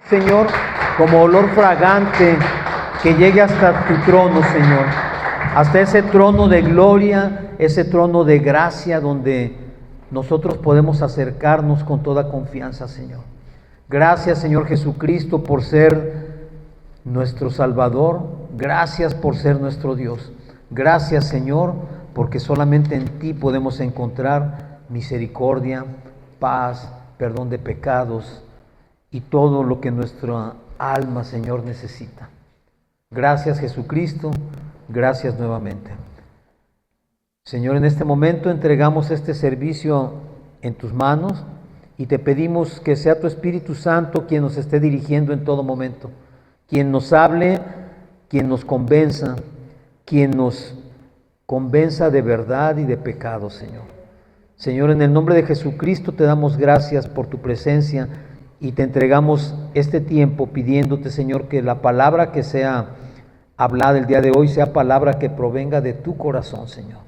Señor, como olor fragante que llegue hasta tu trono, Señor, hasta ese trono de gloria, ese trono de gracia donde nosotros podemos acercarnos con toda confianza, Señor. Gracias, Señor Jesucristo, por ser nuestro Salvador. Gracias por ser nuestro Dios. Gracias, Señor, porque solamente en ti podemos encontrar misericordia, paz, perdón de pecados y todo lo que nuestra alma, Señor, necesita. Gracias, Jesucristo. Gracias nuevamente. Señor, en este momento entregamos este servicio en tus manos y te pedimos que sea tu Espíritu Santo quien nos esté dirigiendo en todo momento, quien nos hable, quien nos convenza de verdad y de pecado, Señor. Señor, en el nombre de Jesucristo te damos gracias por tu presencia y te entregamos este tiempo pidiéndote, Señor, que la palabra que sea hablada el día de hoy sea palabra que provenga de tu corazón, Señor,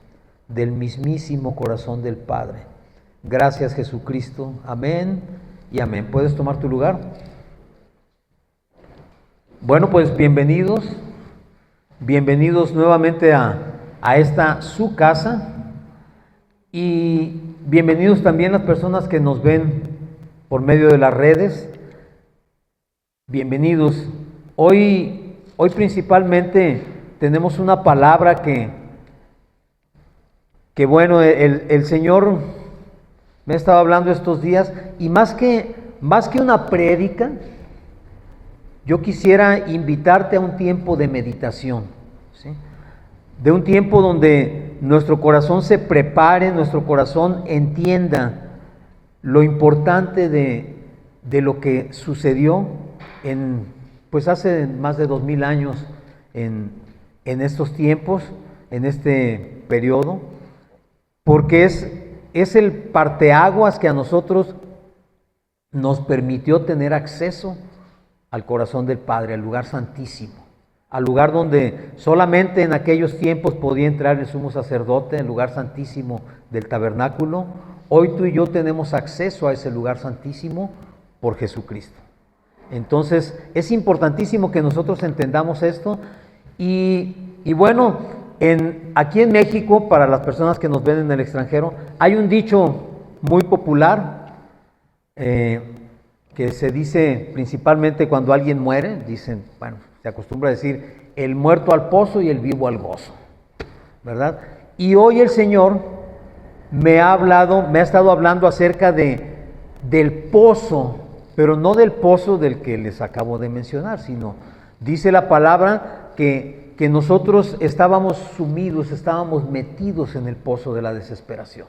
del mismísimo corazón del Padre. Gracias, Jesucristo. Amén y amén. ¿Puedes tomar tu lugar? Bueno, pues bienvenidos nuevamente a esta su casa y bienvenidos también las personas que nos ven por medio de las redes. Bienvenidos. Hoy principalmente tenemos una palabra que bueno, el Señor me ha estado hablando estos días y más que una prédica, yo quisiera invitarte a un tiempo de meditación, ¿sí? De un tiempo donde nuestro corazón se prepare, nuestro corazón entienda lo importante de lo que sucedió pues hace más de 2000 años en estos tiempos, en este periodo, porque es el parteaguas que a nosotros nos permitió tener acceso al corazón del Padre, al lugar santísimo, al lugar donde solamente en aquellos tiempos podía entrar el sumo sacerdote, el lugar santísimo del tabernáculo. Hoy tú y yo tenemos acceso a ese lugar santísimo por Jesucristo. Entonces es importantísimo que nosotros entendamos esto y bueno, aquí en México, para las personas que nos ven en el extranjero, hay un dicho muy popular que se dice principalmente cuando alguien muere, se acostumbra a decir, el muerto al pozo y el vivo al gozo, ¿verdad? Y hoy el Señor me ha estado hablando acerca del pozo, pero no del pozo del que les acabo de mencionar, sino dice la palabra que nosotros estábamos sumidos, estábamos metidos en el pozo de la desesperación,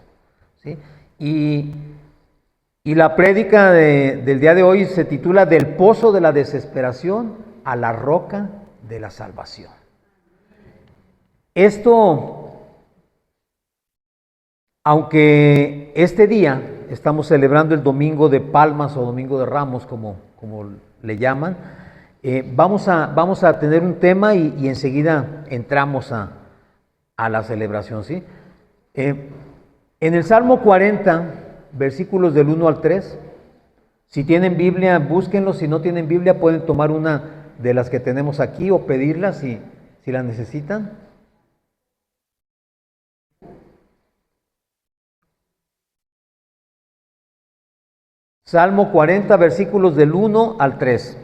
¿sí? Y la prédica del día de hoy se titula Del pozo de la desesperación a la roca de la salvación. Esto, aunque este día estamos celebrando el Domingo de Palmas o Domingo de Ramos, como le llaman, vamos a tener un tema y enseguida entramos a la celebración, ¿sí? En el Salmo 40, versículos del 1 al 3, si tienen Biblia, búsquenlo. Si no tienen Biblia, pueden tomar una de las que tenemos aquí o pedirla si la necesitan. Salmo 40, versículos del 1 al 3.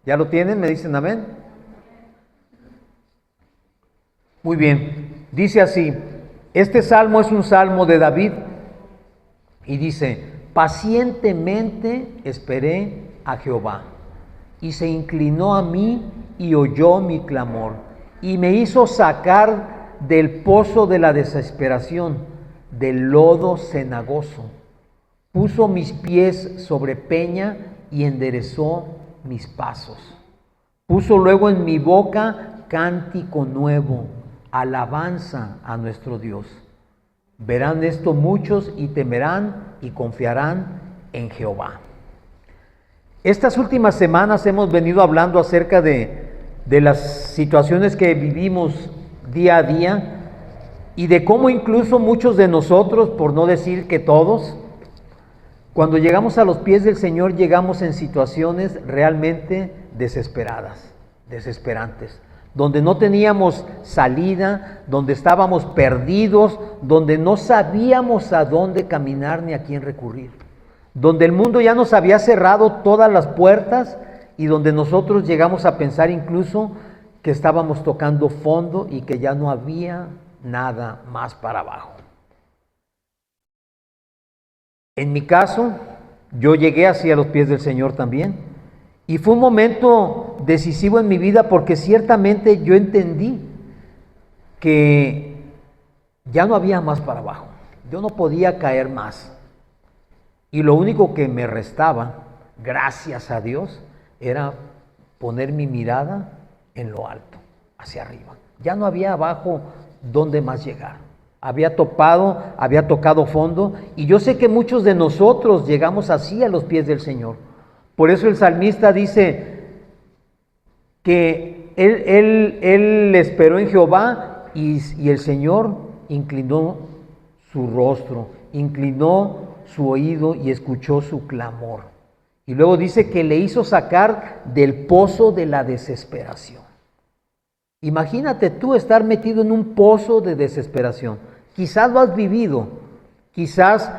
¿Ya lo tienen? ¿Me dicen amén? Muy bien. Dice así, este salmo es un salmo de David y dice, pacientemente esperé a Jehová y se inclinó a mí y oyó mi clamor y me hizo sacar del pozo de la desesperación, del lodo cenagoso. Puso mis pies sobre peña y enderezó mis pasos. Puso luego en mi boca cántico nuevo, alabanza a nuestro Dios. Verán esto muchos y temerán y confiarán en Jehová. Estas últimas semanas hemos venido hablando acerca de las situaciones que vivimos día a día y de cómo incluso muchos de nosotros, por no decir que todos, Cuando llegamos a los pies del Señor, llegamos en situaciones realmente desesperadas, desesperantes, donde no teníamos salida, donde estábamos perdidos, donde no sabíamos a dónde caminar ni a quién recurrir, donde el mundo ya nos había cerrado todas las puertas y donde nosotros llegamos a pensar incluso que estábamos tocando fondo y que ya no había nada más para abajo. En mi caso, yo llegué hacia los pies del Señor también. Y fue un momento decisivo en mi vida porque ciertamente yo entendí que ya no había más para abajo. Yo no podía caer más. Y lo único que me restaba, gracias a Dios, era poner mi mirada en lo alto, hacia arriba. Ya no había abajo donde más llegar. Había tocado fondo, y yo sé que muchos de nosotros llegamos así a los pies del Señor. Por eso el salmista dice que él esperó en Jehová y el Señor inclinó su rostro, inclinó su oído y escuchó su clamor. Y luego dice que le hizo sacar del pozo de la desesperación. Imagínate tú estar metido en un pozo de desesperación. Quizás lo has vivido, quizás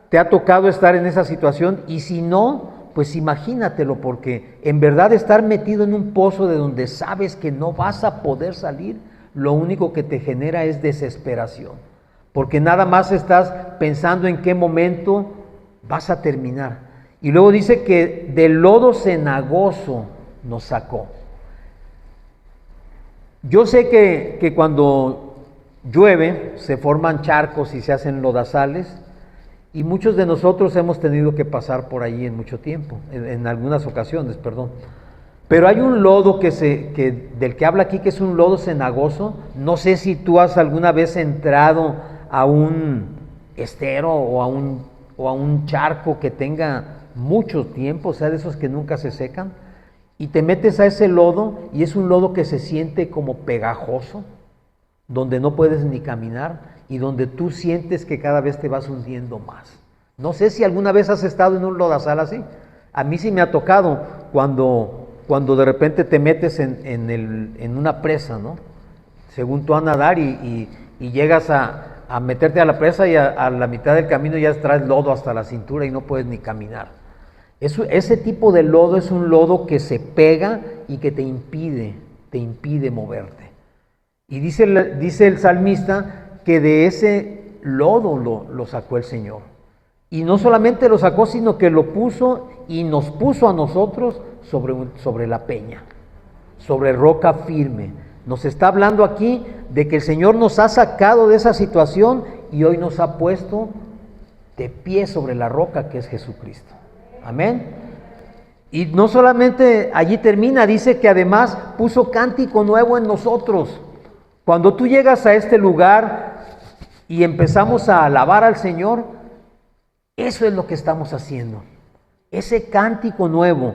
te ha tocado estar en esa situación, y si no, pues imagínatelo, porque en verdad estar metido en un pozo de donde sabes que no vas a poder salir, lo único que te genera es desesperación, porque nada más estás pensando en qué momento vas a terminar. Y luego dice que del lodo cenagoso nos sacó. Yo sé que cuando llueve se forman charcos y se hacen lodazales, y muchos de nosotros hemos tenido que pasar por ahí en mucho tiempo, en algunas ocasiones, perdón. Pero hay un lodo del que habla aquí, que es un lodo cenagoso. No sé si tú has alguna vez entrado a un estero o a un charco que tenga mucho tiempo, o sea, de esos que nunca se secan, y te metes a ese lodo, y es un lodo que se siente como pegajoso, donde no puedes ni caminar y donde tú sientes que cada vez te vas hundiendo más. No sé si alguna vez has estado en un lodazal así. A mí sí me ha tocado cuando de repente te metes en una presa, ¿no? Según tú a nadar y llegas a meterte a la presa, y a la mitad del camino ya traes lodo hasta la cintura y no puedes ni caminar. Ese tipo de lodo es un lodo que se pega y que te impide moverte. Y dice el salmista que de ese lodo lo sacó el Señor. Y no solamente lo sacó, sino que lo puso y nos puso a nosotros sobre la peña, sobre roca firme. Nos está hablando aquí de que el Señor nos ha sacado de esa situación y hoy nos ha puesto de pie sobre la roca, que es Jesucristo. Amén. Y no solamente allí termina, dice que además puso cántico nuevo en nosotros. Cuando tú llegas a este lugar y empezamos a alabar al Señor, eso es lo que estamos haciendo. Ese cántico nuevo.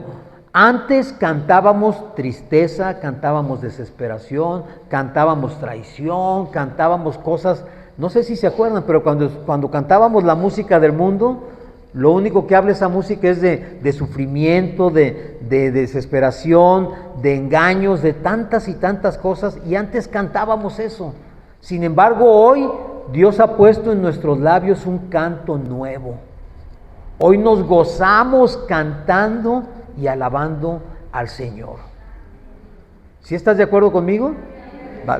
Antes cantábamos tristeza, cantábamos desesperación, cantábamos traición, cantábamos cosas, no sé si se acuerdan, pero cuando cantábamos la música del mundo, lo único que habla esa música es de sufrimiento, de desesperación, de engaños, de tantas y tantas cosas, y antes cantábamos eso. Sin embargo, hoy Dios ha puesto en nuestros labios un canto nuevo. Hoy nos gozamos cantando y alabando al Señor. ¿Sí estás de acuerdo conmigo?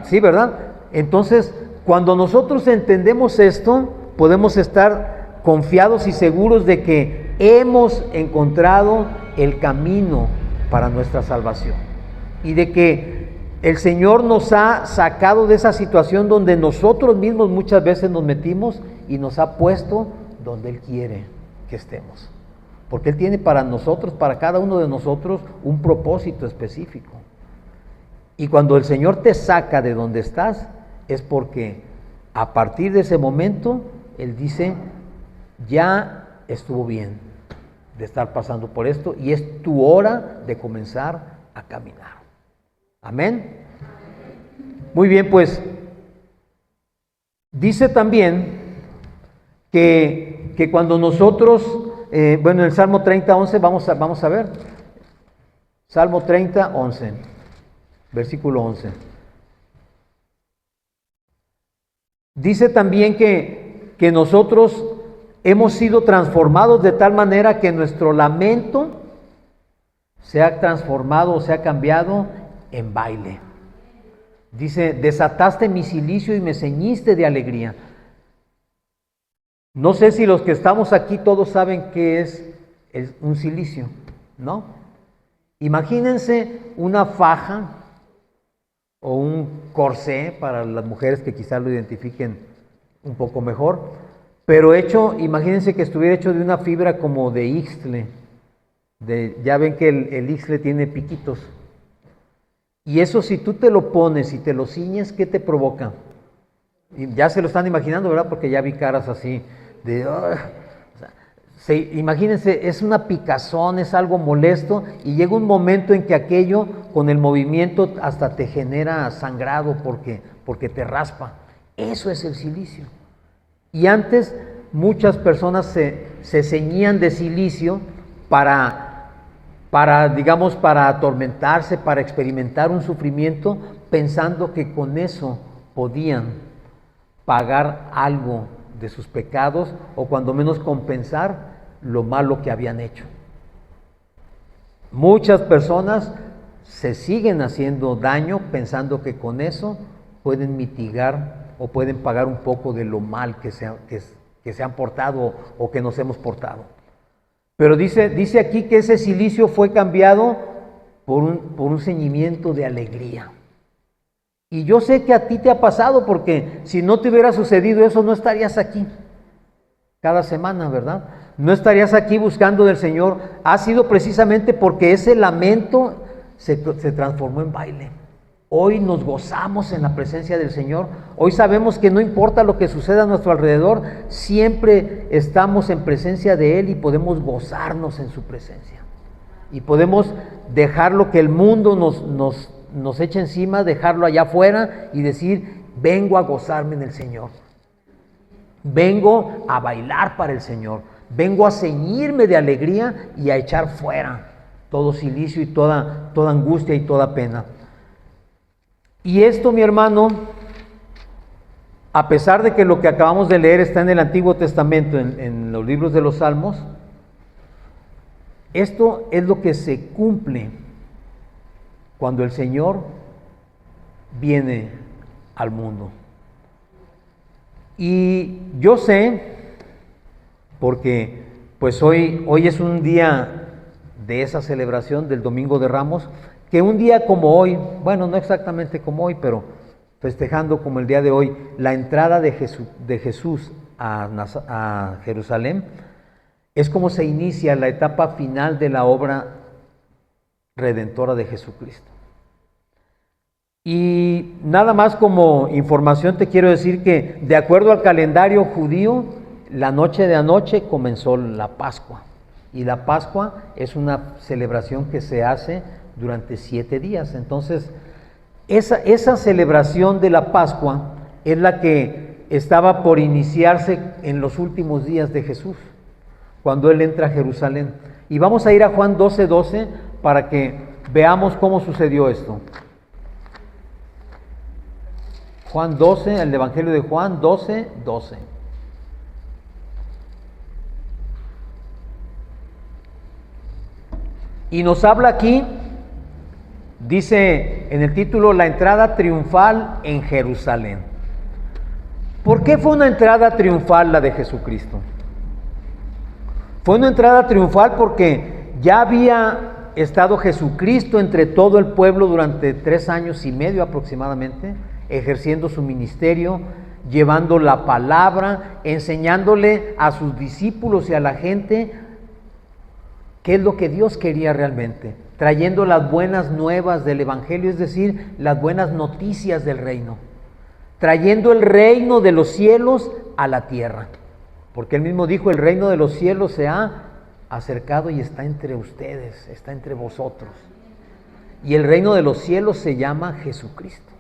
Sí, ¿verdad? Entonces, cuando nosotros entendemos esto, podemos estar confiados y seguros de que hemos encontrado el camino para nuestra salvación, y de que el Señor nos ha sacado de esa situación donde nosotros mismos muchas veces nos metimos, y nos ha puesto donde Él quiere que estemos, porque Él tiene para nosotros, para cada uno de nosotros, un propósito específico. Y cuando el Señor te saca de donde estás, es porque a partir de ese momento Él dice: ya estuvo bien de estar pasando por esto, y es tu hora de comenzar a caminar. Amén. Muy bien, pues dice también que cuando nosotros bueno, el Salmo 30, 11, vamos a ver. Salmo 30, 11, versículo 11. Dice también que nosotros hemos sido transformados de tal manera que nuestro lamento se ha transformado o se ha cambiado en baile. Dice, desataste mi cilicio y me ceñiste de alegría. No sé si los que estamos aquí todos saben qué es un cilicio, ¿no? Imagínense una faja o un corsé para las mujeres que quizás lo identifiquen un poco mejor, pero imagínense que estuviera hecho de una fibra como de ixtle, ya ven que el ixtle tiene piquitos, y eso si tú te lo pones y te lo ciñes, ¿qué te provoca? Y ya se lo están imaginando, ¿verdad? Porque ya vi caras así de... imagínense, es una picazón, es algo molesto, y llega un momento en que aquello con el movimiento hasta te genera sangrado porque te raspa. Eso es el cilicio. Y antes muchas personas se ceñían de cilicio digamos, para atormentarse, para experimentar un sufrimiento, pensando que con eso podían pagar algo de sus pecados o cuando menos compensar lo malo que habían hecho. Muchas personas se siguen haciendo daño pensando que con eso pueden mitigar o pueden pagar un poco de lo mal que se han portado o que nos hemos portado. Pero dice aquí que ese cilicio fue cambiado por un ceñimiento de alegría. Y yo sé que a ti te ha pasado, porque si no te hubiera sucedido eso, no estarías aquí cada semana, ¿verdad? No estarías aquí buscando del Señor. Ha sido precisamente porque ese lamento se transformó en baile. Hoy nos gozamos en la presencia del Señor. Hoy sabemos que no importa lo que suceda a nuestro alrededor, siempre estamos en presencia de Él y podemos gozarnos en su presencia. Y podemos dejar lo que el mundo nos echa encima, dejarlo allá afuera y decir, vengo a gozarme en el Señor. Vengo a bailar para el Señor. Vengo a ceñirme de alegría y a echar fuera todo cilicio y toda angustia y toda pena. Y esto, mi hermano, a pesar de que lo que acabamos de leer está en el Antiguo Testamento, en los libros de los Salmos, esto es lo que se cumple cuando el Señor viene al mundo. Y yo sé, porque pues hoy es un día de esa celebración del Domingo de Ramos, que un día como hoy, bueno, no exactamente como hoy, pero festejando como el día de hoy, la entrada de Jesús a Jerusalén, es como se inicia la etapa final de la obra redentora de Jesucristo. Y nada más como información te quiero decir que de acuerdo al calendario judío, la noche de anoche comenzó la Pascua. Y la Pascua es una celebración que se hace durante 7 días. Entonces, esa celebración de la Pascua es la que estaba por iniciarse en los últimos días de Jesús, cuando Él entra a Jerusalén. Y vamos a ir a Juan 12:12 para que veamos cómo sucedió esto. Juan 12, el Evangelio de Juan 12:12. Y nos habla aquí, dice en el título, la entrada triunfal en Jerusalén. ¿Por qué fue una entrada triunfal la de Jesucristo? Fue una entrada triunfal porque ya había estado Jesucristo entre todo el pueblo durante 3 años y medio aproximadamente, ejerciendo su ministerio, llevando la palabra, enseñándole a sus discípulos y a la gente qué es lo que Dios quería realmente, trayendo las buenas nuevas del Evangelio, es decir, las buenas noticias del reino, trayendo el reino de los cielos a la tierra, porque Él mismo dijo, el reino de los cielos se ha acercado y está entre ustedes, está entre vosotros, y el reino de los cielos se llama Jesucristo,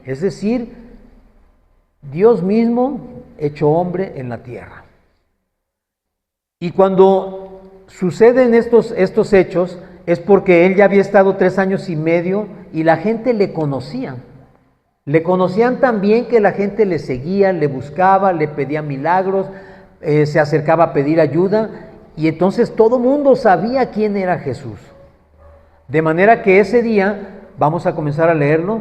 es decir, Dios mismo hecho hombre en la tierra. Y cuando suceden estos hechos, es porque él ya había estado 3 años y medio y la gente le conocía. Le conocían tan bien que la gente le seguía, le buscaba, le pedía milagros, se acercaba a pedir ayuda, y entonces todo mundo sabía quién era Jesús. De manera que ese día, vamos a comenzar a leerlo,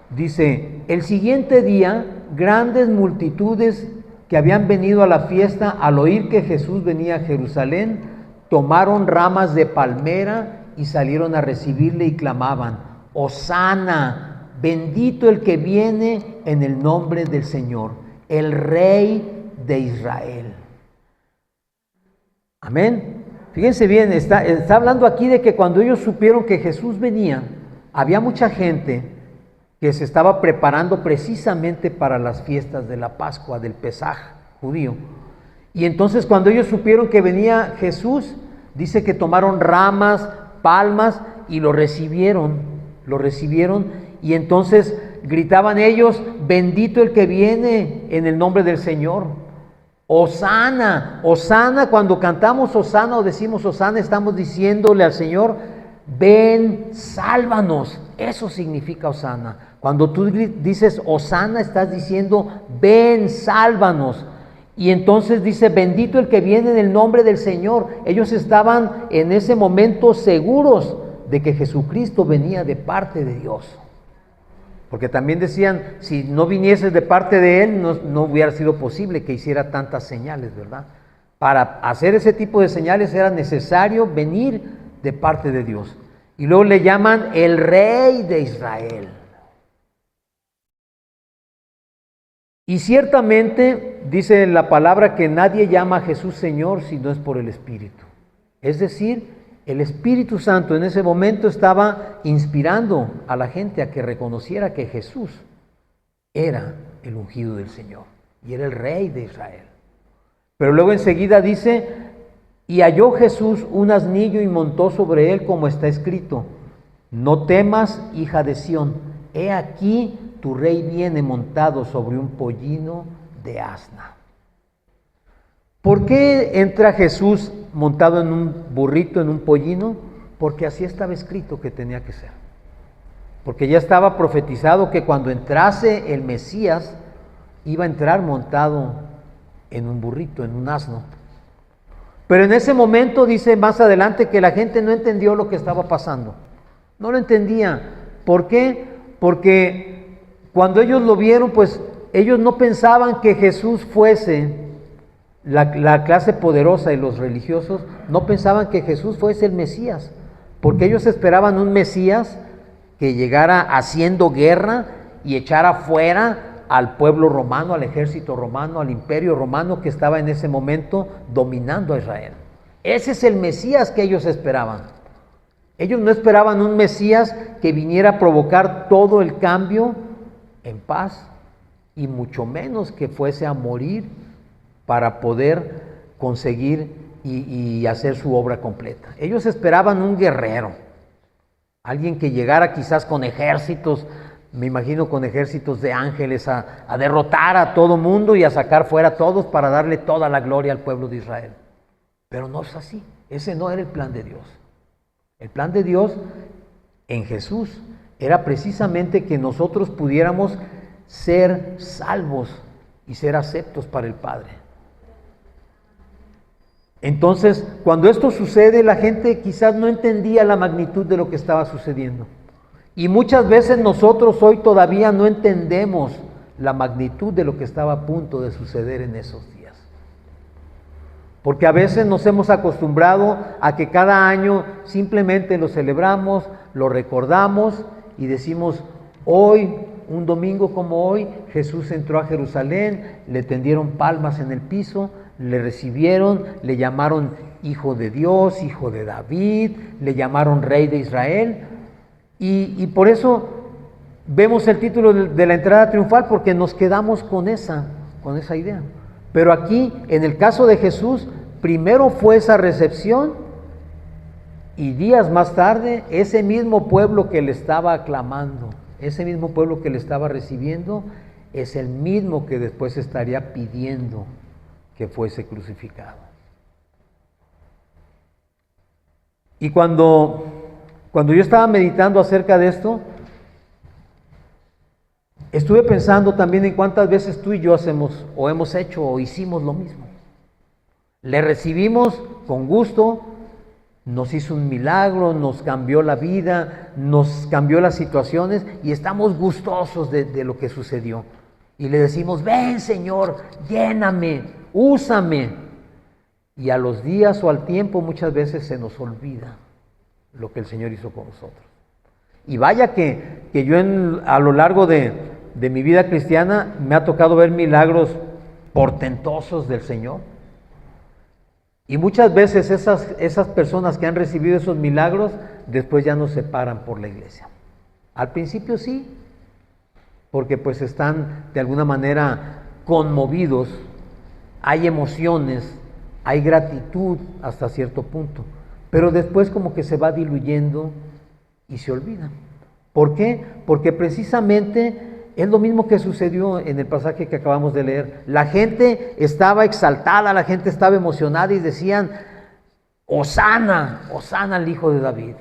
dice: el siguiente día, grandes multitudes que habían venido a la fiesta, al oír que Jesús venía a Jerusalén, tomaron ramas de palmera y salieron a recibirle y clamaban: Hosana, bendito el que viene en el nombre del Señor, el Rey de Israel. Amén. Fíjense bien, está hablando aquí de que cuando ellos supieron que Jesús venía, había mucha gente que se estaba preparando precisamente para las fiestas de la Pascua, del Pesaj judío. Y entonces cuando ellos supieron que venía Jesús, dice que tomaron ramas, palmas y lo recibieron, y entonces gritaban ellos: bendito el que viene en el nombre del Señor. Hosana, Hosana. Cuando cantamos Hosana o decimos Hosana, estamos diciéndole al Señor: ven, sálvanos. Eso significa Hosana. Cuando tú dices Hosana, estás diciendo: ven, sálvanos. Y entonces dice: bendito el que viene en el nombre del Señor. Ellos estaban en ese momento seguros de que Jesucristo venía de parte de Dios. Porque también decían, si no vinieses de parte de Él, no hubiera sido posible que hiciera tantas señales, ¿verdad? Para hacer ese tipo de señales era necesario venir de parte de Dios. Y luego le llaman el Rey de Israel. Y ciertamente dice la palabra que nadie llama a Jesús Señor si no es por el Espíritu. Es decir, el Espíritu Santo en ese momento estaba inspirando a la gente a que reconociera que Jesús era el ungido del Señor y era el Rey de Israel. Pero luego enseguida dice: y halló Jesús un asnillo y montó sobre él, como está escrito: no temas, hija de Sión, he aquí tu rey viene montado sobre un pollino de asna. ¿Por qué entra Jesús montado en un burrito, en un pollino? Porque así estaba escrito que tenía que ser. Porque ya estaba profetizado que cuando entrase el Mesías, iba a entrar montado en un burrito, en un asno. Pero en ese momento dice más adelante que la gente no entendió lo que estaba pasando. No lo entendía. ¿Por qué? Porque cuando ellos lo vieron, pues ellos no pensaban que Jesús fuese la clase poderosa, y los religiosos no pensaban que Jesús fuese el Mesías, porque ellos esperaban un Mesías que llegara haciendo guerra y echara fuera al pueblo romano, al ejército romano, al imperio romano que estaba en ese momento dominando a Israel. Ese es el Mesías que ellos esperaban. Ellos no esperaban un Mesías que viniera a provocar todo el cambio en paz, y mucho menos que fuese a morir para poder conseguir y hacer su obra completa. Ellos esperaban un guerrero, alguien que llegara quizás con ejércitos, me imagino con ejércitos de ángeles, a derrotar a todo mundo y a sacar fuera a todos para darle toda la gloria al pueblo de Israel. Pero no es así, ese no era el plan de Dios. El plan de Dios en Jesús era precisamente que nosotros pudiéramos ser salvos y ser aceptos para el Padre. Entonces, cuando esto sucede, la gente quizás no entendía la magnitud de lo que estaba sucediendo. Y muchas veces nosotros hoy todavía no entendemos la magnitud de lo que estaba a punto de suceder en esos días. Porque a veces nos hemos acostumbrado a que cada año simplemente lo celebramos, lo recordamos y decimos: hoy, un domingo como hoy, Jesús entró a Jerusalén, le tendieron palmas en el piso, le recibieron, le llamaron Hijo de Dios, Hijo de David, le llamaron Rey de Israel. Y por eso vemos el título de la entrada triunfal, porque nos quedamos con esa idea. Pero aquí, en el caso de Jesús, primero fue esa recepción, y días más tarde, ese mismo pueblo que le estaba aclamando, ese mismo pueblo que le estaba recibiendo, es el mismo que después estaría pidiendo que fuese crucificado. Y cuando yo estaba meditando acerca de esto, estuve pensando también en cuántas veces tú y yo hacemos o hemos hecho o hicimos lo mismo. Le recibimos con gusto, nos hizo un milagro, nos cambió la vida, nos cambió las situaciones y estamos gustosos de lo que sucedió. Y le decimos, ven Señor, lléname, úsame. Y a los días o al tiempo muchas veces se nos olvida lo que el Señor hizo con nosotros. Y vaya que yo a lo largo de mi vida cristiana me ha tocado ver milagros portentosos del Señor. Y muchas veces esas personas que han recibido esos milagros, después ya no se paran por la iglesia. Al principio sí, porque pues están de alguna manera conmovidos, hay emociones, hay gratitud hasta cierto punto, pero después como que se va diluyendo y se olvida. ¿Por qué? Porque precisamente es lo mismo que sucedió en el pasaje que acabamos de leer. La gente estaba exaltada, la gente estaba emocionada y decían, Hosana, Hosana al Hijo de David.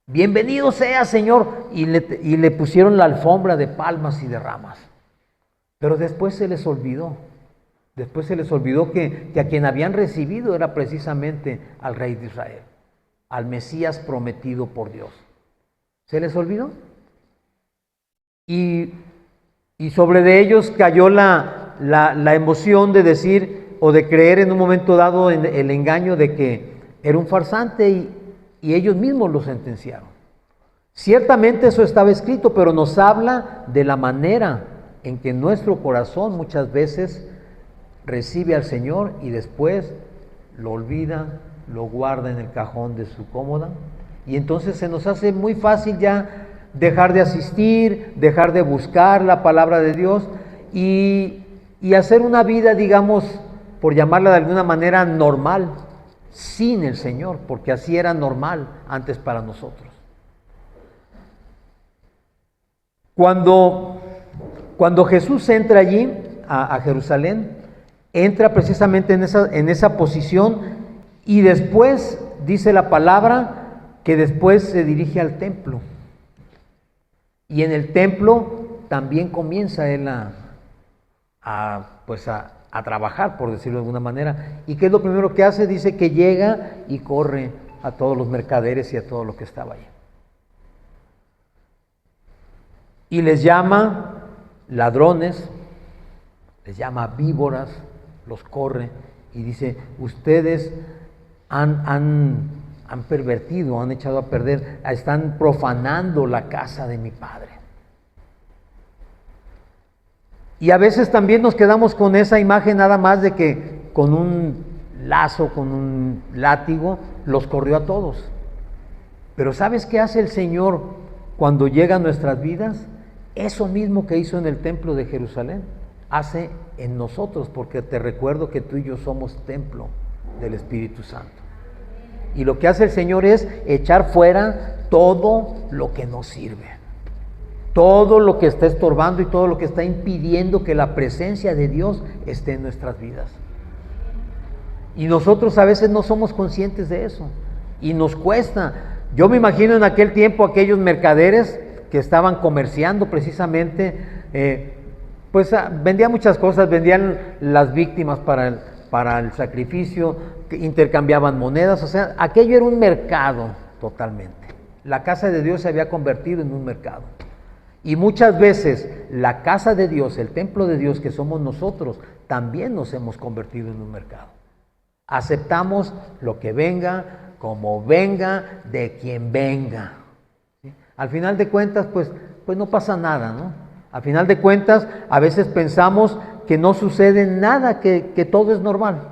Bienvenido sea, Señor. Y le pusieron la alfombra de palmas y de ramas. Pero después se les olvidó. Después se les olvidó que a quien habían recibido era precisamente al Rey de Israel, al Mesías prometido por Dios. ¿Se les olvidó? Y sobre de ellos cayó la emoción de decir o de creer en un momento dado en el engaño de que era un farsante y ellos mismos lo sentenciaron. Ciertamente eso estaba escrito, pero nos habla de la manera en que nuestro corazón muchas veces recibe al Señor y después lo olvida, lo guarda en el cajón de su cómoda y entonces se nos hace muy fácil ya dejar de asistir, dejar de buscar la palabra de Dios y hacer una vida, digamos, por llamarla de alguna manera normal, sin el Señor, porque así era normal antes para nosotros. Cuando Jesús entra allí a Jerusalén, entra precisamente en esa posición y después dice la palabra que después se dirige al templo. Y en el templo también comienza él a trabajar, por decirlo de alguna manera. ¿Y qué es lo primero que hace? Dice que llega y corre a todos los mercaderes y a todo lo que estaba allí. Y les llama ladrones, les llama víboras, los corre y dice, ustedes han pervertido, han echado a perder, están profanando la casa de mi Padre. Y a veces también nos quedamos con esa imagen nada más de que con un lazo, con un látigo, los corrió a todos. Pero ¿sabes qué hace el Señor cuando llega a nuestras vidas? Eso mismo que hizo en el templo de Jerusalén, hace en nosotros, porque te recuerdo que tú y yo somos templo del Espíritu Santo. Y lo que hace el Señor es echar fuera todo lo que nos sirve, todo lo que está estorbando y todo lo que está impidiendo que la presencia de Dios esté en nuestras vidas. Y nosotros a veces no somos conscientes de eso y nos cuesta. Yo me imagino en aquel tiempo aquellos mercaderes que estaban comerciando precisamente, vendían muchas cosas, vendían las víctimas para el sacrificio, intercambiaban monedas, o sea, aquello era un mercado totalmente. La casa de Dios se había convertido en un mercado. Y muchas veces la casa de Dios, el templo de Dios que somos nosotros, también nos hemos convertido en un mercado. Aceptamos lo que venga, como venga, de quien venga. ¿Sí? Al final de cuentas, pues no pasa nada, ¿no? Al final de cuentas, a veces pensamos que no sucede nada, que todo es normal.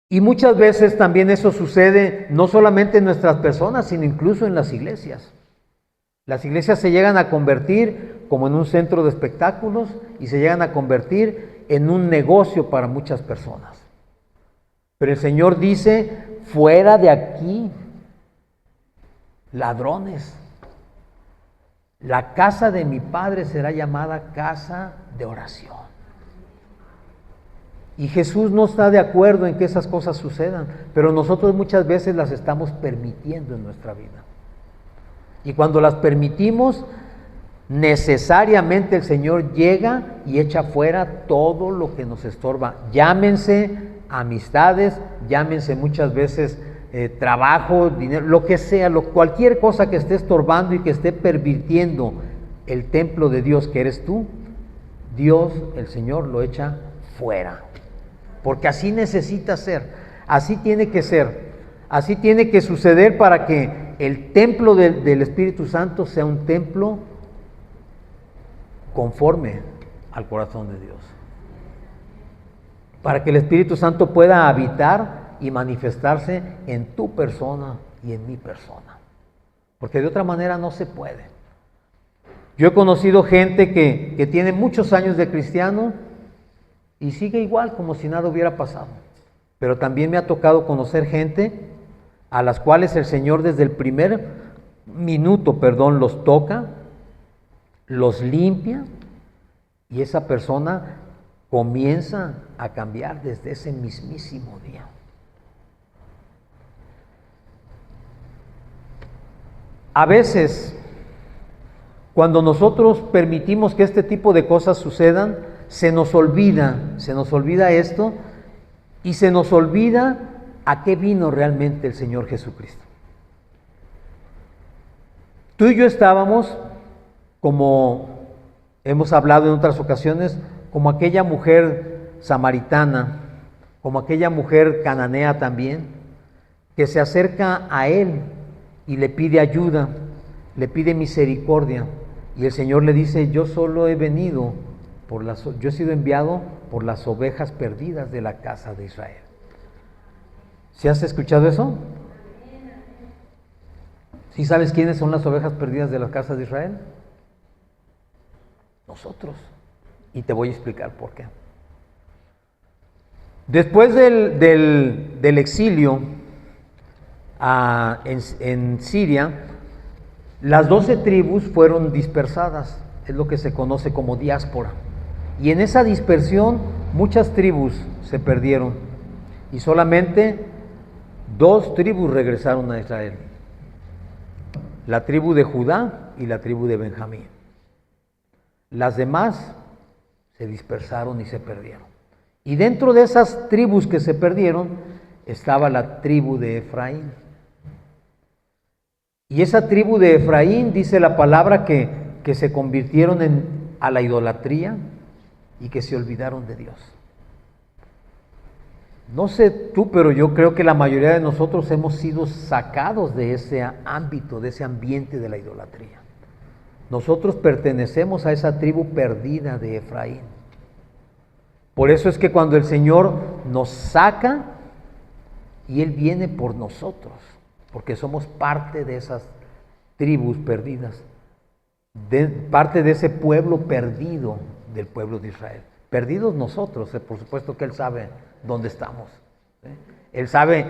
Y muchas veces también eso sucede no solamente en nuestras personas, sino incluso en las iglesias. Las iglesias se llegan a convertir como en un centro de espectáculos y se llegan a convertir en un negocio para muchas personas. Pero el Señor dice, fuera de aquí, ladrones. La casa de mi Padre será llamada casa de oración. Y Jesús no está de acuerdo en que esas cosas sucedan, pero nosotros muchas veces las estamos permitiendo en nuestra vida. Y cuando las permitimos, necesariamente el Señor llega y echa fuera todo lo que nos estorba. Llámense amistades, llámense muchas veces trabajo, dinero, lo que sea, cualquier cosa que esté estorbando y que esté pervirtiendo el templo de Dios que eres tú, Dios, el Señor, lo echa fuera. Porque así necesita ser, así tiene que ser, así tiene que suceder para que el templo del Espíritu Santo sea un templo conforme al corazón de Dios. Para que el Espíritu Santo pueda habitar y manifestarse en tu persona y en mi persona. Porque de otra manera no se puede. Yo he conocido gente que tiene muchos años de cristiano y sigue igual como si nada hubiera pasado. Pero también me ha tocado conocer gente a las cuales el Señor desde el primer minuto, los toca, los limpia y esa persona comienza a cambiar desde ese mismísimo día. A veces, cuando nosotros permitimos que este tipo de cosas sucedan, se nos olvida esto y se nos olvida a qué vino realmente el Señor Jesucristo. Tú y yo estábamos, como hemos hablado en otras ocasiones, como aquella mujer samaritana, como aquella mujer cananea también, que se acerca a Él y le pide ayuda, le pide misericordia, y el Señor le dice: yo solo he venido yo he sido enviado por las ovejas perdidas de la casa de Israel. ¿Sí has escuchado eso? ¿Sí sabes quiénes son las ovejas perdidas de la casa de Israel? Nosotros. Y te voy a explicar por qué. Después del exilio en Siria, las 12 tribus fueron dispersadas, es lo que se conoce como diáspora. Y en esa dispersión muchas tribus se perdieron y solamente 2 tribus regresaron a Israel: la tribu de Judá y la tribu de Benjamín. Las demás se dispersaron y se perdieron. Y dentro de esas tribus que se perdieron estaba la tribu de Efraín. Y esa tribu de Efraín, dice la palabra, que se convirtieron a la idolatría y que se olvidaron de Dios. No sé tú, pero yo creo que la mayoría de nosotros hemos sido sacados de ese ámbito, de ese ambiente de la idolatría. Nosotros pertenecemos a esa tribu perdida de Efraín. Por eso es que cuando el Señor nos saca y Él viene por nosotros, porque somos parte de esas tribus perdidas, parte de ese pueblo perdido del pueblo de Israel. Perdidos nosotros, por supuesto que Él sabe dónde estamos. Él sabe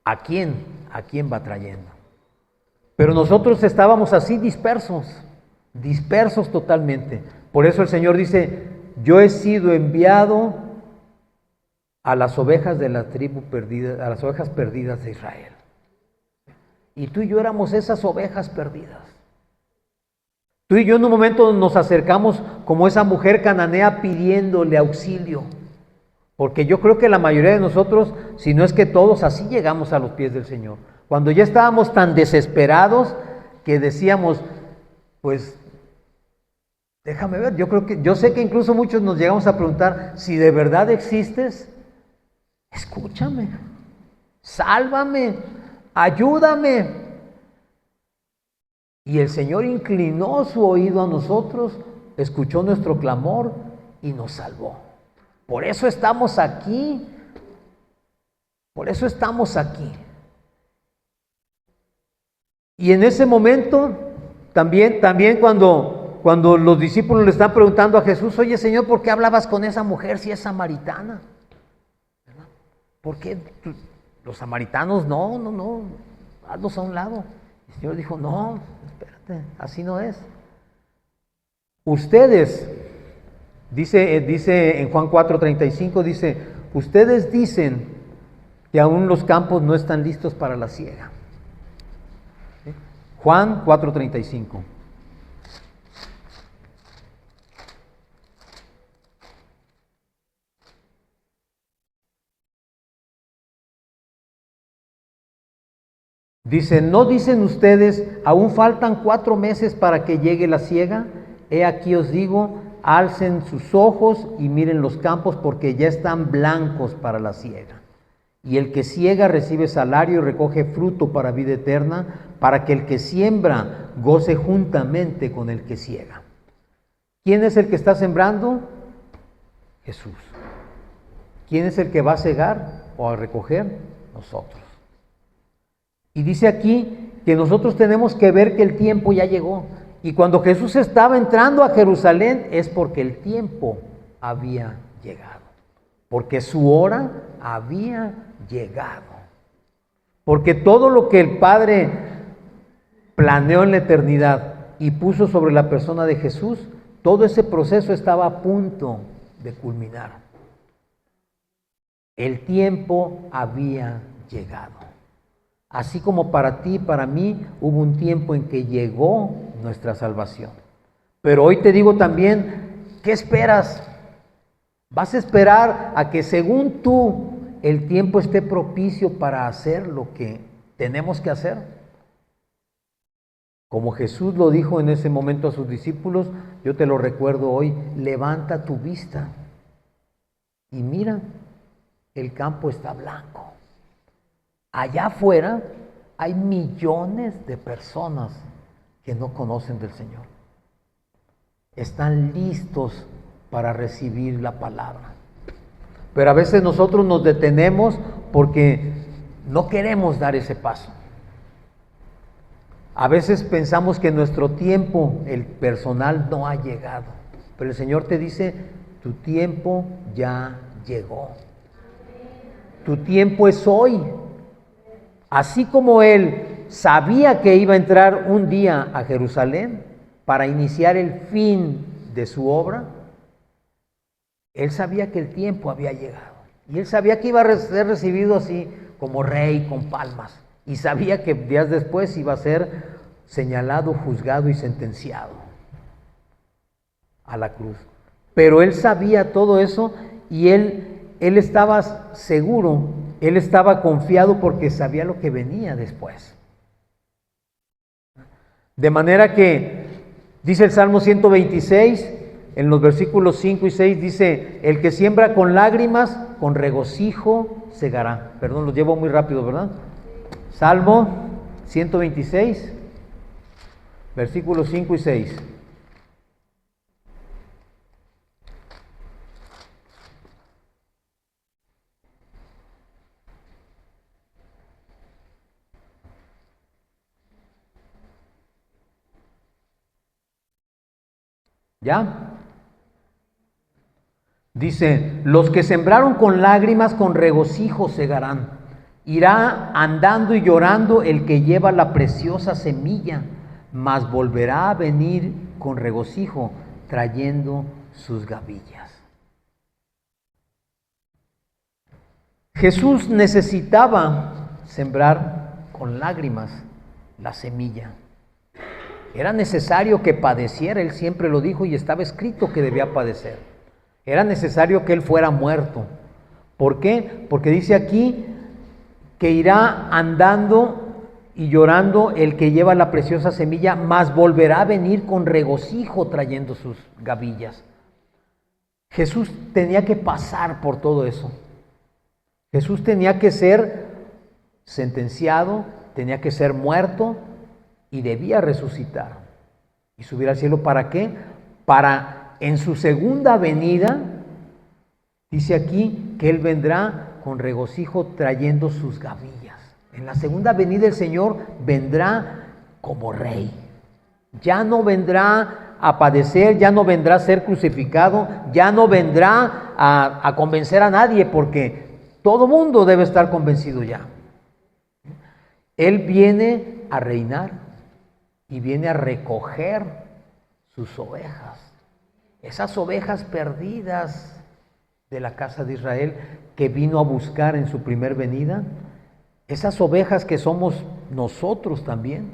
a quién va trayendo. Pero nosotros estábamos así dispersos totalmente. Por eso el Señor dice: yo he sido enviado a las ovejas de la tribu perdida, a las ovejas perdidas de Israel. Y tú y yo éramos esas ovejas perdidas. Tú y yo en un momento nos acercamos como esa mujer cananea pidiéndole auxilio. Porque yo creo que la mayoría de nosotros, si no es que todos, así llegamos a los pies del Señor. Cuando ya estábamos tan desesperados que decíamos: pues déjame ver, yo sé que incluso muchos nos llegamos a preguntar: si de verdad existes, escúchame, sálvame, ayúdame. Y el Señor inclinó su oído a nosotros, escuchó nuestro clamor y nos salvó. Por eso estamos aquí. Por eso estamos aquí. Y en ese momento, también cuando los discípulos le están preguntando a Jesús: oye, Señor, ¿por qué hablabas con esa mujer si es samaritana? ¿Verdad? ¿Por qué los samaritanos no, hazlos a un lado? El Señor dijo: no, espérate, así no es. Ustedes Dice en Juan 4:35, dice, ustedes dicen que aún los campos no están listos para la siega. ¿Sí? Juan 4:35. Dice, ¿no dicen ustedes, aún faltan 4 meses para que llegue la siega? He aquí os digo, alcen sus ojos y miren los campos porque ya están blancos para la siega. Y el que siega recibe salario y recoge fruto para vida eterna, para que el que siembra goce juntamente con el que siega. ¿Quién es el que está sembrando? Jesús. ¿Quién es el que va a segar o a recoger? Nosotros. Y dice aquí que nosotros tenemos que ver que el tiempo ya llegó. Y cuando Jesús estaba entrando a Jerusalén es porque el tiempo había llegado. Porque su hora había llegado. Porque todo lo que el Padre planeó en la eternidad y puso sobre la persona de Jesús, todo ese proceso estaba a punto de culminar. El tiempo había llegado. Así como para ti y para mí hubo un tiempo en que llegó nuestra salvación. Pero hoy te digo también, ¿qué esperas? ¿Vas a esperar a que según tú el tiempo esté propicio para hacer lo que tenemos que hacer? Como Jesús lo dijo en ese momento a sus discípulos, yo te lo recuerdo hoy, levanta tu vista y mira, el campo está blanco. Allá afuera hay millones de personas que no conocen del Señor. Están listos para recibir la palabra. Pero a veces nosotros nos detenemos porque no queremos dar ese paso. A veces pensamos que nuestro tiempo, el personal, no ha llegado. Pero el Señor te dice, tu tiempo ya llegó. Tu tiempo es hoy. Así como Él sabía que iba a entrar un día a Jerusalén para iniciar el fin de su obra, Él sabía que el tiempo había llegado. Y Él sabía que iba a ser recibido así como rey con palmas. Y sabía que días después iba a ser señalado, juzgado y sentenciado a la cruz. Pero Él sabía todo eso y Él estaba seguro, Él estaba confiado porque sabía lo que venía después. De manera que, dice el Salmo 126, en los versículos 5 y 6, dice, el que siembra con lágrimas, con regocijo segará. Perdón, los llevo muy rápido, ¿verdad? Salmo 126, versículos 5 y 6. ¿Ya? Dice, los que sembraron con lágrimas, con regocijo segarán. Irá andando y llorando el que lleva la preciosa semilla, mas volverá a venir con regocijo, trayendo sus gavillas. Jesús necesitaba sembrar con lágrimas la semilla. Era necesario que padeciera, Él siempre lo dijo y estaba escrito que debía padecer. Era necesario que Él fuera muerto. ¿Por qué? Porque dice aquí que irá andando y llorando el que lleva la preciosa semilla, mas volverá a venir con regocijo trayendo sus gavillas. Jesús tenía que pasar por todo eso. Jesús tenía que ser sentenciado, tenía que ser muerto y debía resucitar y subir al cielo. ¿Para qué? Para en su segunda venida, dice aquí que Él vendrá con regocijo trayendo sus gavillas. En la segunda venida el Señor vendrá como rey. Ya no vendrá a padecer, ya no vendrá a ser crucificado, ya no vendrá a convencer a nadie, porque todo mundo debe estar convencido ya. Él viene a reinar y viene a recoger sus ovejas. esas ovejas perdidas de la casa de Israel que vino a buscar en su primer venida, esas ovejas que somos nosotros también,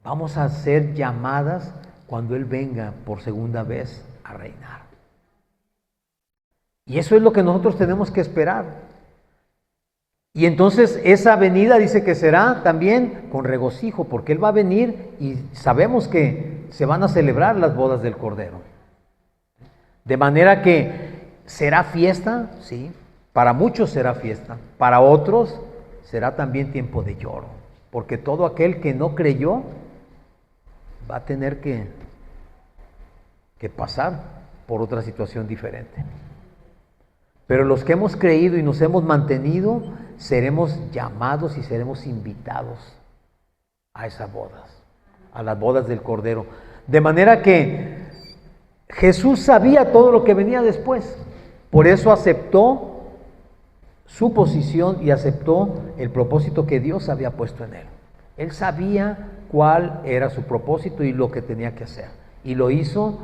vamos a ser llamadas cuando Él venga por segunda vez a reinar. Y eso es lo que nosotros tenemos que esperar. Y entonces esa venida dice que será también con regocijo, porque Él va a venir y sabemos que se van a celebrar las bodas del Cordero. De manera que será fiesta, sí, para muchos será fiesta, para otros será también tiempo de lloro, porque todo aquel que no creyó va a tener que pasar por otra situación diferente. Pero los que hemos creído y nos hemos mantenido, seremos llamados y seremos invitados a esas bodas, a las bodas del Cordero. De manera que Jesús sabía todo lo que venía después. Por eso aceptó su posición y aceptó el propósito que Dios había puesto en él. Él sabía cuál era su propósito y lo que tenía que hacer. Y lo hizo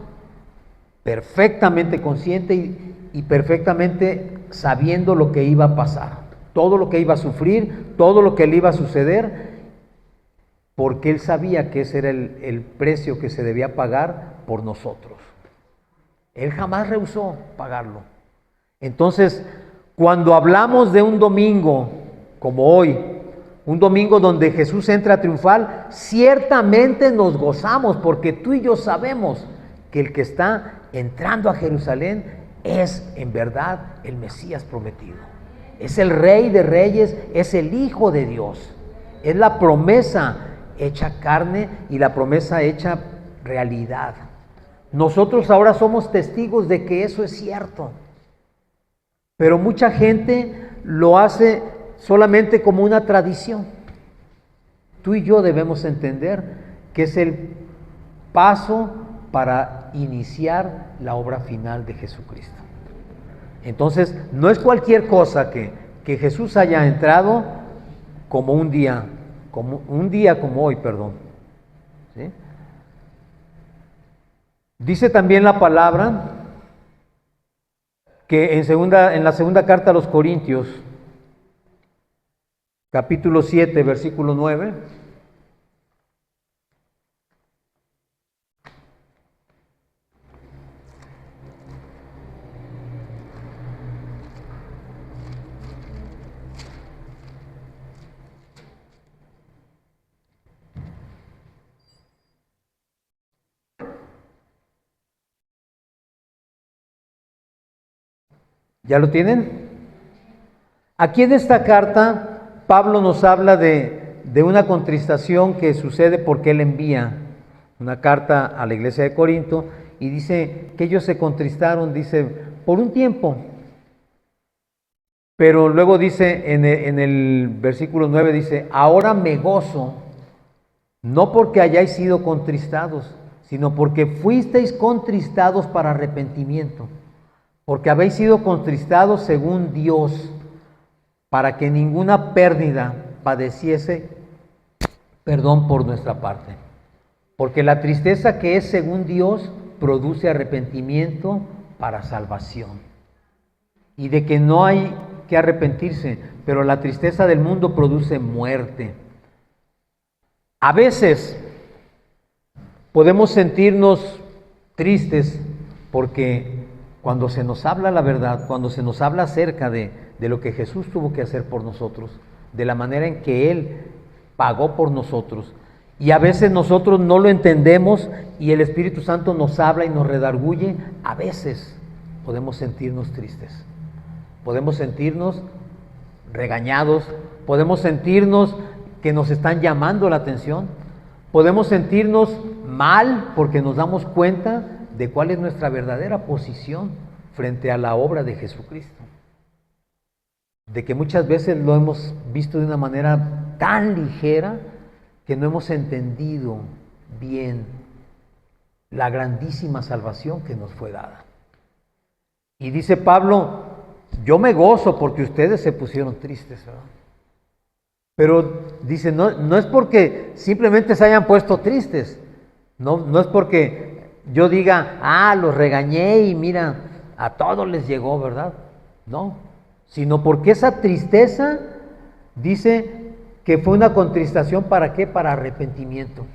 perfectamente consciente y perfectamente sabiendo lo que iba a pasar. Todo lo que iba a sufrir, todo lo que le iba a suceder, porque Él sabía que ese era el precio que se debía pagar por nosotros. Él jamás rehusó pagarlo. Entonces, cuando hablamos de un domingo como hoy, un domingo donde Jesús entra triunfal, ciertamente nos gozamos porque tú y yo sabemos que el que está entrando a Jerusalén es en verdad el Mesías prometido. Es el Rey de Reyes, es el Hijo de Dios. Es la promesa hecha carne y la promesa hecha realidad. Nosotros ahora somos testigos de que eso es cierto. Pero mucha gente lo hace solamente como una tradición. Tú y yo debemos entender que es el paso para iniciar la obra final de Jesucristo. Entonces, no es cualquier cosa que Jesús haya entrado como un día como hoy, perdón. ¿Sí? Dice también la palabra que en la segunda carta a los Corintios, capítulo 7, versículo 9, ¿ya lo tienen? Aquí en esta carta, Pablo nos habla de una contristación que sucede porque él envía una carta a la iglesia de Corinto y dice que ellos se contristaron, dice, por un tiempo. Pero luego dice en el versículo 9, dice, ahora me gozo, no porque hayáis sido contristados, sino porque fuisteis contristados para arrepentimiento. Porque habéis sido contristados según Dios, para que ninguna pérdida padeciese perdón por nuestra parte. Porque la tristeza que es según Dios produce arrepentimiento para salvación. Y de que no hay que arrepentirse, pero la tristeza del mundo produce muerte. A veces podemos sentirnos tristes porque cuando se nos habla la verdad, cuando se nos habla acerca de lo que Jesús tuvo que hacer por nosotros, de la manera en que Él pagó por nosotros, y a veces nosotros no lo entendemos y el Espíritu Santo nos habla y nos redarguye, a veces podemos sentirnos tristes, podemos sentirnos regañados, podemos sentirnos que nos están llamando la atención, podemos sentirnos mal porque nos damos cuenta de cuál es nuestra verdadera posición frente a la obra de Jesucristo. De que muchas veces lo hemos visto de una manera tan ligera que no hemos entendido bien la grandísima salvación que nos fue dada. Y dice Pablo, yo me gozo porque ustedes se pusieron tristes, ¿verdad? Pero dice, no es porque simplemente se hayan puesto tristes, no es porque yo diga, los regañé y mira, a todos les llegó, ¿verdad? No, sino porque esa tristeza dice que fue una contristación, ¿para qué? Para arrepentimiento.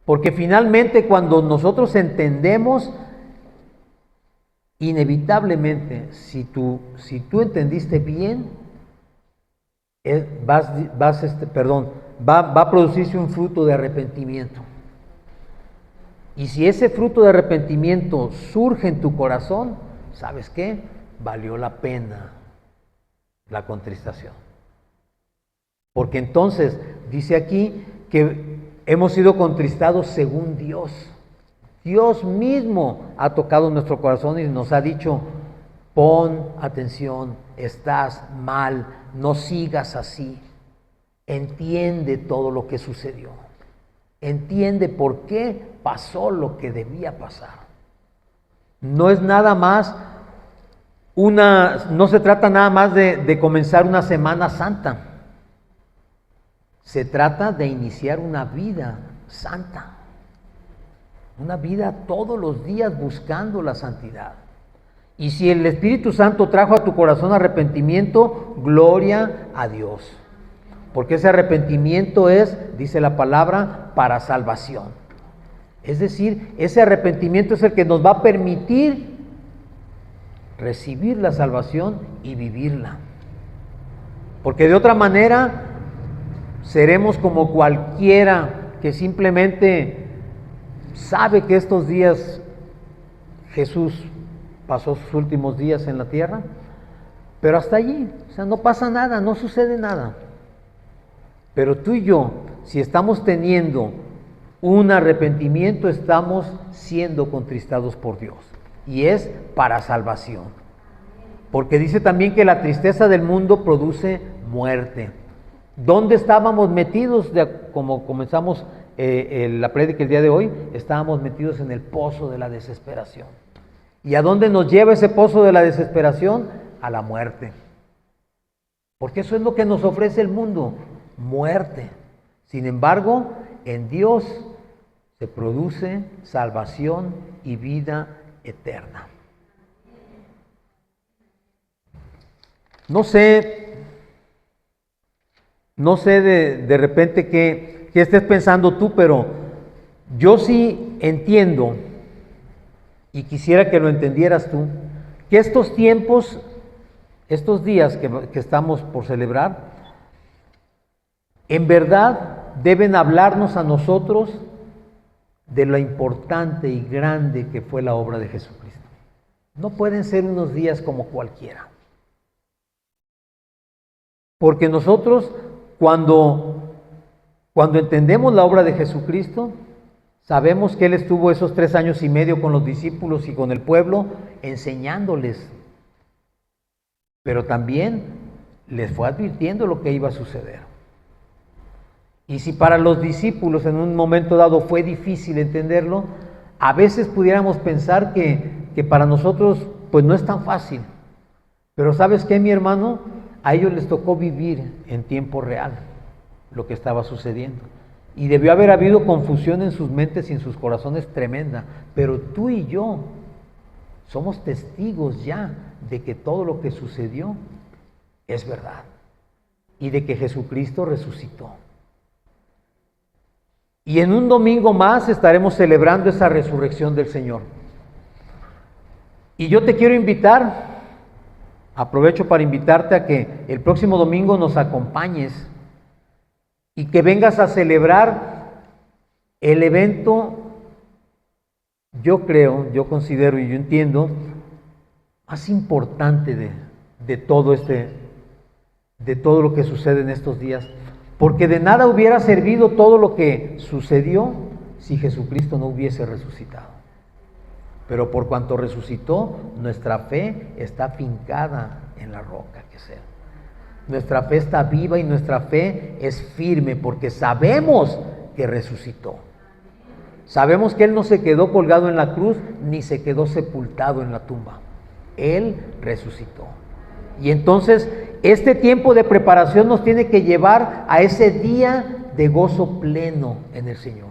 Porque finalmente cuando nosotros entendemos, inevitablemente, si tú entendiste bien, va a producirse un fruto de arrepentimiento. Y si ese fruto de arrepentimiento surge en tu corazón, ¿sabes qué? Valió la pena la contristación. Porque entonces dice aquí que hemos sido contristados según Dios. Dios mismo ha tocado nuestro corazón y nos ha dicho, pon atención, estás mal, no sigas así. Entiende todo lo que sucedió. Entiende por qué pasó lo que debía pasar. No es nada más no se trata nada más de comenzar una Semana Santa. Se trata de iniciar una vida santa. Una vida todos los días buscando la santidad. Y si el Espíritu Santo trajo a tu corazón arrepentimiento, gloria a Dios. Porque ese arrepentimiento es, dice la palabra, para salvación. Es decir, ese arrepentimiento es el que nos va a permitir recibir la salvación y vivirla. Porque de otra manera seremos como cualquiera que simplemente sabe que estos días Jesús pasó sus últimos días en la tierra, pero hasta allí, o sea, no pasa nada, no sucede nada. Pero tú y yo, si estamos teniendo un arrepentimiento, estamos siendo contristados por Dios. Y es para salvación. Porque dice también que la tristeza del mundo produce muerte. ¿Dónde estábamos metidos? Como comenzamos la prédica el día de hoy, estábamos metidos en el pozo de la desesperación. ¿Y a dónde nos lleva ese pozo de la desesperación? A la muerte. Porque eso es lo que nos ofrece el mundo, muerte. Sin embargo, en Dios se produce salvación y vida eterna. No sé de repente qué estés pensando tú, pero yo sí entiendo, y quisiera que lo entendieras tú, que estos tiempos, estos días que estamos por celebrar, en verdad deben hablarnos a nosotros de lo importante y grande que fue la obra de Jesucristo. No pueden ser unos días como cualquiera. Porque nosotros, cuando entendemos la obra de Jesucristo, sabemos que Él estuvo esos 3 años y medio con los discípulos y con el pueblo, enseñándoles. Pero también les fue advirtiendo lo que iba a suceder. Y si para los discípulos en un momento dado fue difícil entenderlo, a veces pudiéramos pensar que para nosotros pues no es tan fácil. Pero ¿sabes qué, mi hermano? A ellos les tocó vivir en tiempo real lo que estaba sucediendo. Y debió haber habido confusión en sus mentes y en sus corazones tremenda. Pero tú y yo somos testigos ya de que todo lo que sucedió es verdad. Y de que Jesucristo resucitó. Y en un domingo más estaremos celebrando esa resurrección del Señor. Y yo te quiero invitar, aprovecho para invitarte a que el próximo domingo nos acompañes y que vengas a celebrar el evento, yo creo, yo considero y yo entiendo, más importante de todo lo que sucede en estos días. Porque de nada hubiera servido todo lo que sucedió si Jesucristo no hubiese resucitado. Pero por cuanto resucitó, nuestra fe está afincada en la roca que sea. Nuestra fe está viva y nuestra fe es firme porque sabemos que resucitó. Sabemos que Él no se quedó colgado en la cruz ni se quedó sepultado en la tumba. Él resucitó. Y entonces este tiempo de preparación nos tiene que llevar a ese día de gozo pleno en el Señor.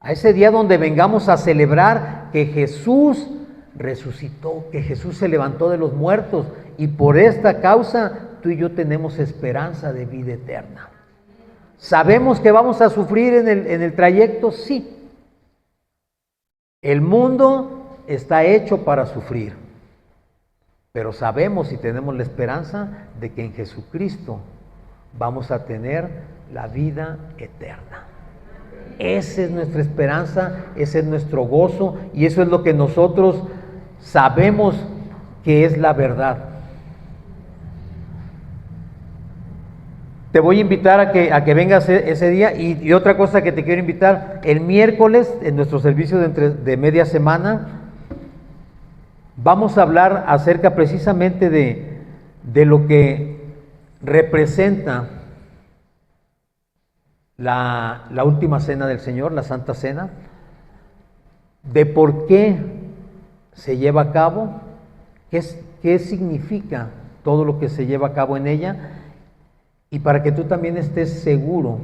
A ese día donde vengamos a celebrar que Jesús resucitó, que Jesús se levantó de los muertos, y por esta causa tú y yo tenemos esperanza de vida eterna. ¿Sabemos que vamos a sufrir en el trayecto? Sí. El mundo está hecho para sufrir, pero sabemos y tenemos la esperanza de que en Jesucristo vamos a tener la vida eterna. Esa es nuestra esperanza, ese es nuestro gozo, y eso es lo que nosotros sabemos que es la verdad. Te voy a invitar a que vengas ese día, y otra cosa que te quiero invitar, el miércoles en nuestro servicio de media semana vamos a hablar acerca precisamente de lo que representa la última cena del Señor, la Santa Cena, de por qué se lleva a cabo, qué significa todo lo que se lleva a cabo en ella, y para que tú también estés seguro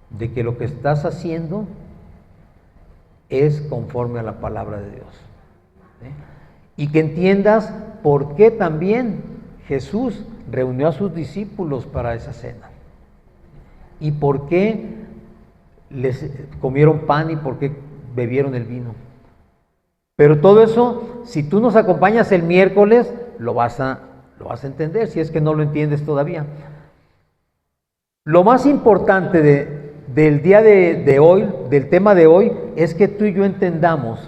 de que lo que estás haciendo es conforme a la palabra de Dios. Y que entiendas por qué también Jesús reunió a sus discípulos para esa cena. Y por qué les comieron pan y por qué bebieron el vino. Pero todo eso, si tú nos acompañas el miércoles, lo vas a entender, si es que no lo entiendes todavía. Lo más importante del día de hoy, del tema de hoy, es que tú y yo entendamos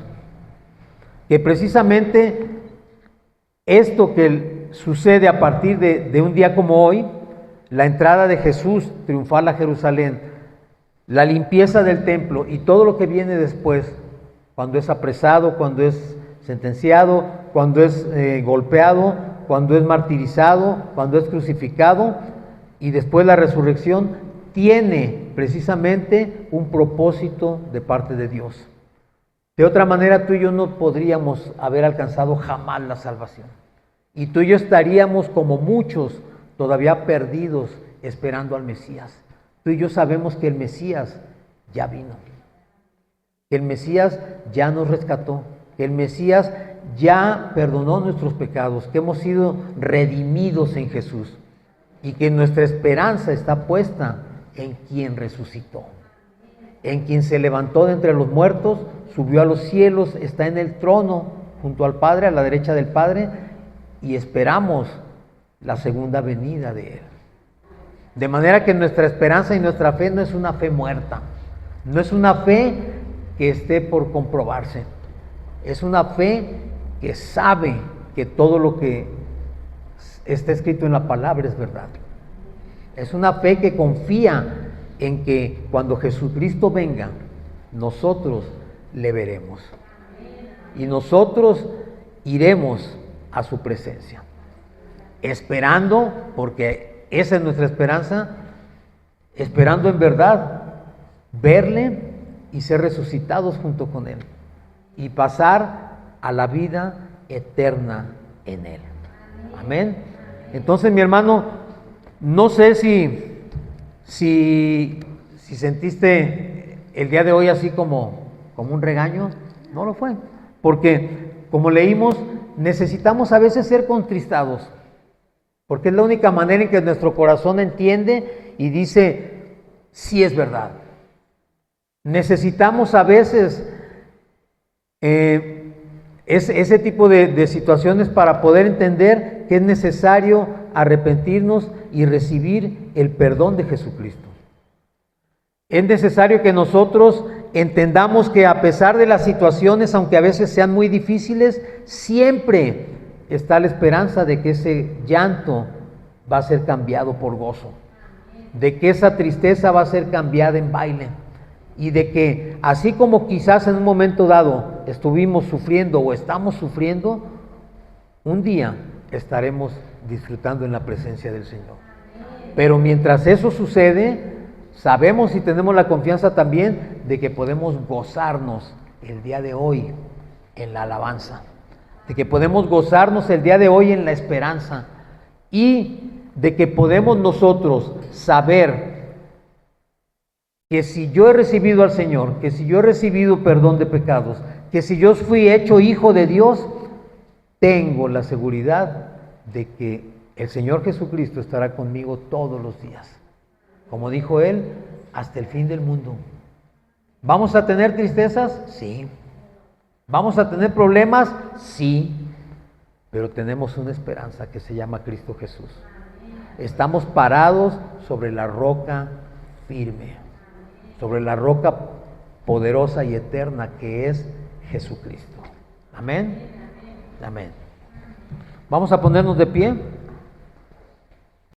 que precisamente esto que sucede a partir de un día como hoy, la entrada de Jesús triunfal a Jerusalén, la limpieza del templo y todo lo que viene después, cuando es apresado, cuando es sentenciado, cuando es golpeado, cuando es martirizado, cuando es crucificado, y después la resurrección, tiene precisamente un propósito de parte de Dios. De otra manera, tú y yo no podríamos haber alcanzado jamás la salvación. Y tú y yo estaríamos como muchos todavía perdidos esperando al Mesías. Tú y yo sabemos que el Mesías ya vino, que el Mesías ya nos rescató, que el Mesías ya perdonó nuestros pecados, que hemos sido redimidos en Jesús y que nuestra esperanza está puesta en quien resucitó, en quien se levantó de entre los muertos, subió a los cielos, está en el trono junto al Padre, a la derecha del Padre, y esperamos la segunda venida de Él. De manera que nuestra esperanza y nuestra fe no es una fe muerta, no es una fe que esté por comprobarse, es una fe que sabe que todo lo que está escrito en la palabra es verdad. Es una fe que confía en que cuando Jesucristo venga, nosotros le veremos y nosotros iremos a su presencia, esperando, porque esa es nuestra esperanza, esperando en verdad verle y ser resucitados junto con Él y pasar a la vida eterna en Él. Amén. Entonces, mi hermano, no sé si sentiste el día de hoy así como un regaño. No lo fue, porque como leímos, necesitamos a veces ser contristados, porque es la única manera en que nuestro corazón entiende y dice, sí es verdad. Necesitamos a veces ese tipo de situaciones para poder entender que es necesario arrepentirnos y recibir el perdón de Jesucristo. Es necesario que nosotros entendamos que a pesar de las situaciones, aunque a veces sean muy difíciles, siempre está la esperanza de que ese llanto va a ser cambiado por gozo, de que esa tristeza va a ser cambiada en baile, y de que así como quizás en un momento dado estuvimos sufriendo o estamos sufriendo, un día estaremos disfrutando en la presencia del Señor. Pero mientras eso sucede, sabemos y tenemos la confianza también de que podemos gozarnos el día de hoy en la alabanza, de que podemos gozarnos el día de hoy en la esperanza, y de que podemos nosotros saber que si yo he recibido al Señor, que si yo he recibido perdón de pecados, que si yo fui hecho hijo de Dios, tengo la seguridad de que el Señor Jesucristo estará conmigo todos los días. Como dijo Él, hasta el fin del mundo. ¿Vamos a tener tristezas? Sí. ¿Vamos a tener problemas? Sí. Pero tenemos una esperanza que se llama Cristo Jesús. Estamos parados sobre la roca firme, sobre la roca poderosa y eterna que es Jesucristo. Amén. Amén. Vamos a ponernos de pie.